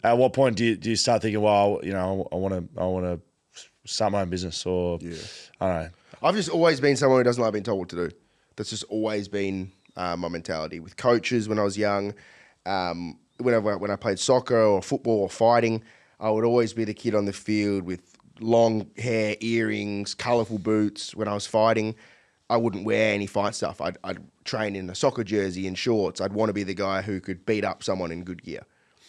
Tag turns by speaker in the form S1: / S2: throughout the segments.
S1: At what point do you start thinking, well, you know, I want to start my own business, or I don't know.
S2: I've just always been someone who doesn't like being told what to do. That's just always been my mentality. With coaches when I was young, when I played soccer or football or fighting, I would always be the kid on the field with long hair, earrings, colourful boots. When I was fighting, I wouldn't wear any fight stuff. I'd train in a soccer jersey and shorts. I'd want to be the guy who could beat up someone in good gear.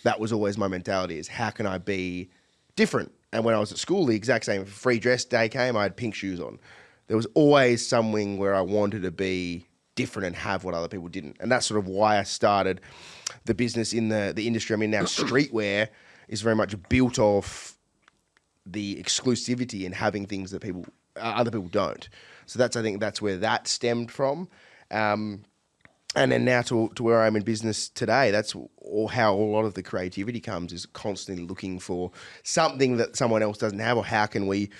S2: That was always my mentality, is how can I be different? And when I was at school, the exact same. Free dress day came, I had pink shoes on. There was always something where I wanted to be different and have what other people didn't. And that's sort of why I started the business in the industry I'm in now. Streetwear is very much built off the exclusivity and having things that other people don't. So I think that's where that stemmed from. And then now to where I'm in business today, that's how a lot of the creativity comes, is constantly looking for something that someone else doesn't have, or how can we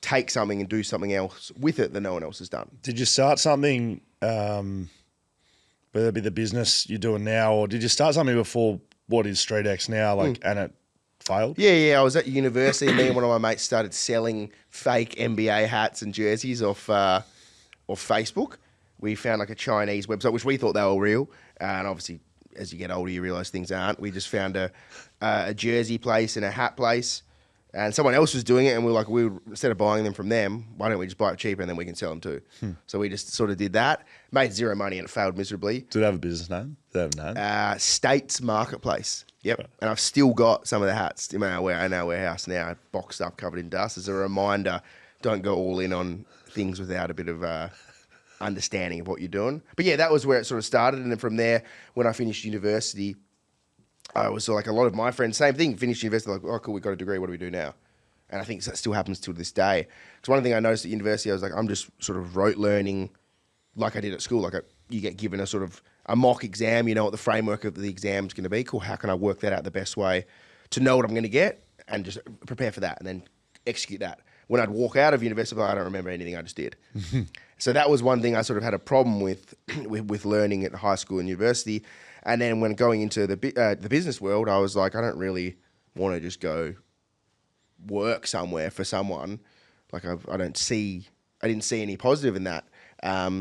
S2: take something and do something else with it that no one else has done.
S1: Did you start something, whether it be the business you're doing now, or did you start something before what is StreetX now, and it failed?
S2: Yeah. I was at university and me and one of my mates started selling fake NBA hats and jerseys off Facebook. We found like a Chinese website, which we thought they were real. And obviously, as you get older, you realise things aren't. We just found a jersey place and a hat place, and someone else was doing it. And we were like, instead of buying them from them, why don't we just buy it cheaper and then we can sell them too? So we just sort of did that, made zero money, and it failed miserably.
S1: Did it have a business name? Did it have a name?
S2: States Marketplace. Yep. Right. And I've still got some of the hats in our warehouse now, boxed up, covered in dust. As a reminder, don't go all in on things without a bit of understanding of what you're doing. But yeah, that was where it sort of started. And then from there, when I finished university, I was like, a lot of my friends, same thing, finished university, like, oh, cool, we got a degree, what do we do now? And I think that still happens to this day. Because one thing I noticed at university, I was like, I'm just sort of rote learning like I did at school. Like you get given a sort of a mock exam, you know what the framework of the exam is going to be. Cool, how can I work that out the best way to know what I'm going to get and just prepare for that and then execute that. When I'd walk out of university, I don't remember anything I just did. So that was one thing I sort of had a problem with learning at high school and university. And then when going into the business world, I was like, I don't really want to just go work somewhere for someone. Like I didn't see any positive in that.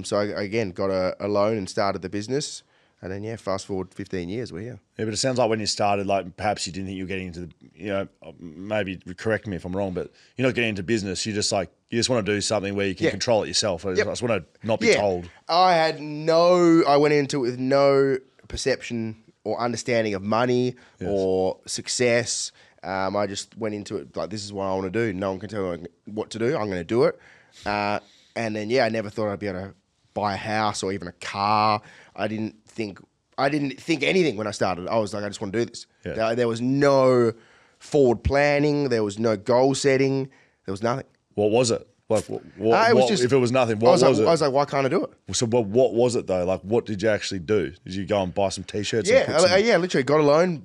S2: So I again got a loan and started the business. And then, fast forward 15 years, we're here.
S1: Yeah, but it sounds like when you started, like perhaps you didn't think you were getting into the, maybe correct me if I'm wrong, but you're not getting into business. You just want to do something where you can control it yourself. I just want to not be told. I
S2: went into it with no perception or understanding of money or success. I just went into it like, this is what I want to do. No one can tell me what to do. I'm going to do it. And then, I never thought I'd be able to buy a house or even a car. I didn't think anything when I started. I was like, I just want to do this. Yeah. There was no forward planning. There was no goal setting. There was nothing.
S1: What was it? Like, if it was nothing, what was it?
S2: I was like, why can't I do it?
S1: So what was it though? Like, what did you actually do? Did you go and buy some T-shirts?
S2: Literally got a loan,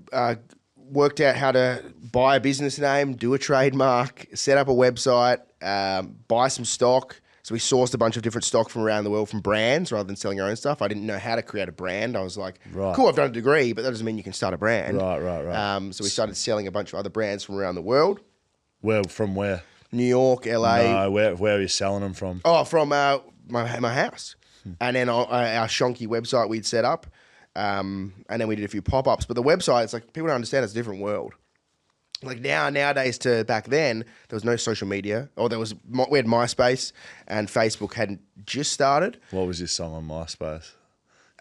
S2: worked out how to buy a business name, do a trademark, set up a website, buy some stock. So we sourced a bunch of different stock from around the world from brands rather than selling our own stuff. I didn't know how to create a brand. I was like, cool, I've done a degree, but that doesn't mean you can start a brand.
S1: Right.
S2: So we started selling a bunch of other brands from around the world.
S1: From where?
S2: New York, LA.
S1: No, where are you selling them from?
S2: Oh, from my house. And then our Shonky website we'd set up. And then we did a few pop-ups. But the website, it's like, people don't understand it's a different world. Like nowadays to back then, there was no social media. Or we had MySpace and Facebook hadn't just started.
S1: What was your song on MySpace?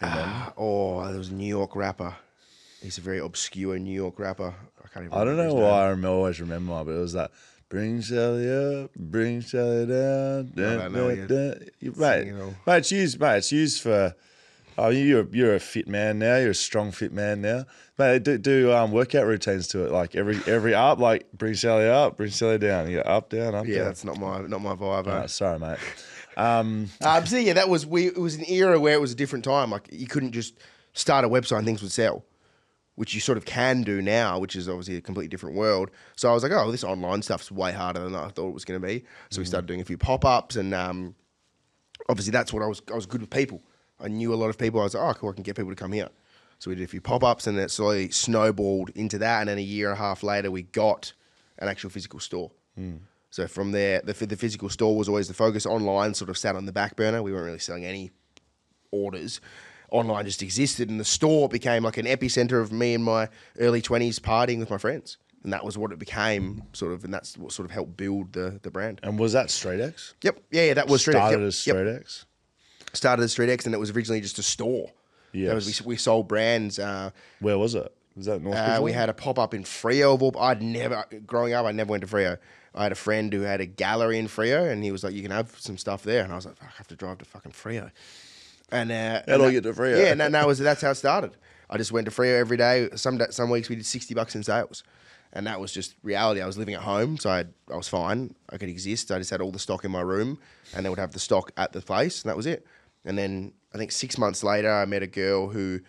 S2: There was a New York rapper. He's a very obscure New York rapper.
S1: I don't know why I always remember, but it was that, bring Shelly up, bring Shelly down.
S2: I don't know
S1: Mate, it's used for... Oh, you're a fit man now. You're a strong fit man now. Mate, do workout routines to it. Like every up, like bring Shelly up, bring Shelly down. You go up, down, up, down.
S2: Yeah, that's not my vibe.
S1: Right, sorry, mate.
S2: It was an era where it was a different time. Like you couldn't just start a website and things would sell, which you sort of can do now, which is obviously a completely different world. So I was like, oh, this online stuff's way harder than I thought it was going to be. So we started doing a few pop-ups, and obviously that's what I was good with people. I knew a lot of people. I was like, oh, cool, I can get people to come here. So we did a few pop-ups, and then it slowly snowballed into that. And then a year and a half later, we got an actual physical store. So from there, the physical store was always the focus. Online sort of sat on the back burner. We weren't really selling any orders. Online just existed, and the store became like an epicenter of me in my early 20s partying with my friends. And that was what it became, sort of, and that's what sort of helped build the brand.
S1: And was that StreetX?
S2: Yep. Yeah, that was StreetX.
S1: Started as StreetX?
S2: Started as StreetX, and it was originally just a store.
S1: Yes.
S2: We sold brands.
S1: Where was it? Was that North
S2: we had a pop-up in Freo. Growing up, I never went to Freo. I had a friend who had a gallery in Freo, and he was like, you can have some stuff there. And I was like, fuck, I have to drive to fucking Freo. And
S1: how do I get to Freo?
S2: Yeah, and that's how it started. I just went to Freo every day. Some weeks we did $60 in sales. And that was just reality. I was living at home, so I was fine. I could exist. I just had all the stock in my room, and they would have the stock at the place, and that was it. And then I think 6 months later, I met a girl who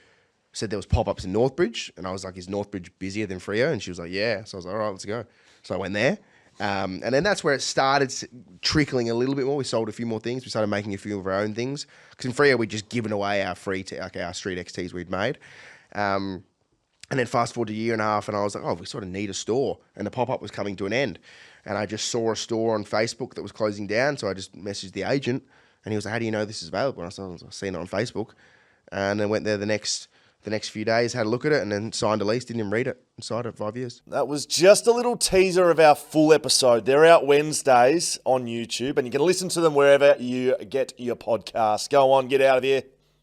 S2: said there was pop-ups in Northbridge, and I was like, is Northbridge busier than Freo? And she was like, yeah. So I was like, all right, let's go. So I went there. And then that's where it started trickling a little bit more. We sold a few more things. We started making a few of our own things. Because in Freo, we'd just given away our our StreetX tees we'd made. And then fast forward to a year and a half, and I was like, oh, we sort of need a store. And the pop-up was coming to an end. And I just saw a store on Facebook that was closing down, so I just messaged the agent, and he was like, how do you know this is available? And I said, I've seen it on Facebook. And then went there the next few days, had a look at it, and then signed a lease, didn't even read it, and signed it 5 years.
S3: That was just a little teaser of our full episode. They're out Wednesdays on YouTube, and you can listen to them wherever you get your podcast. Go on, get out of here.